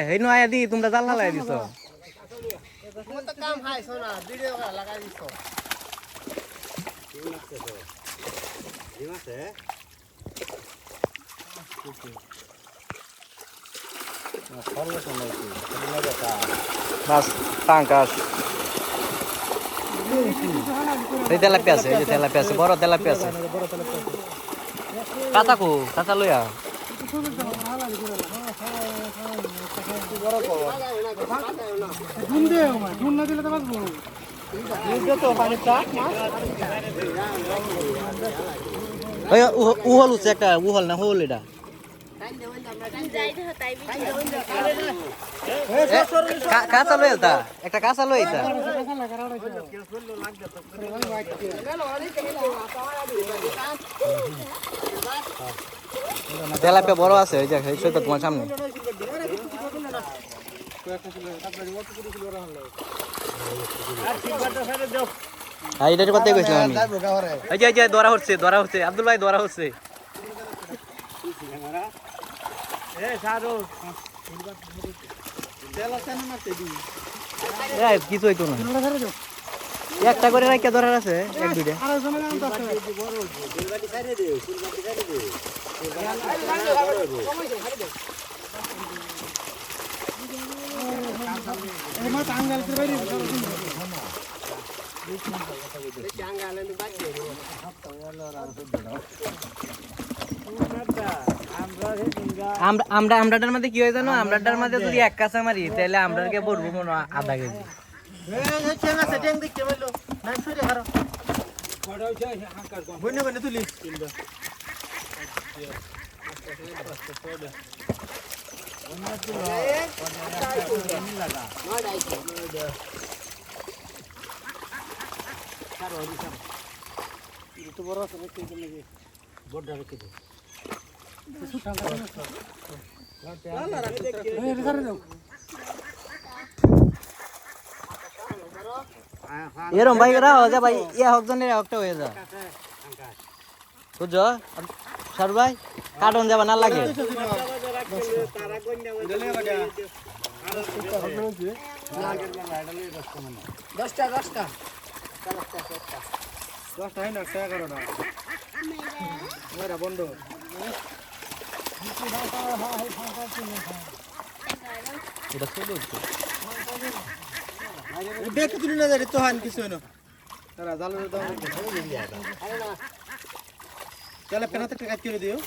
এই নো আয়া দি তোমরা জাল লাগাই দিছো কাম খাইছো না ভিডিও লাগাই দিছো বাস টাঙ্কাস এই তেলাপিয়া আছে এই যে তেলাপিয়া আছে বড় তেলাপিয়া আছে কাঁচা কো কাঁচা লইয়া উহল উঠছে একটা উহল না হল এটা কাঁচা লই এটা একটা কাঁচা লই এটা তেলাপিয়া বড় আছে ওই যে সেই তো তোমার সামনে এইটার কথাই কইছিলাম আমি এই যে ধরা হচ্ছে আব্দুল ভাই ধরা হচ্ছে কিছু হইতো না একটা করে রাখা ধরার আছে এক দুইটা আমরাটার মধ্যে কি হয় জানো আমরাটার মধ্যে যদি এক কাঁচা মারি তাহলে আমরাকে বলবো মনে আধা কেজি এরম ভাই এরা হয়ে যা ভাই ইয়া হোক জনের হকটা হয়ে যা বুঝছো সার ভাই কাটন যাবা না লাগে বন্ধ দেখে তুলি না যাই তো হান কিছু না তারা জালের দাম তাহলে পেনাতে টাকা কিনে দিও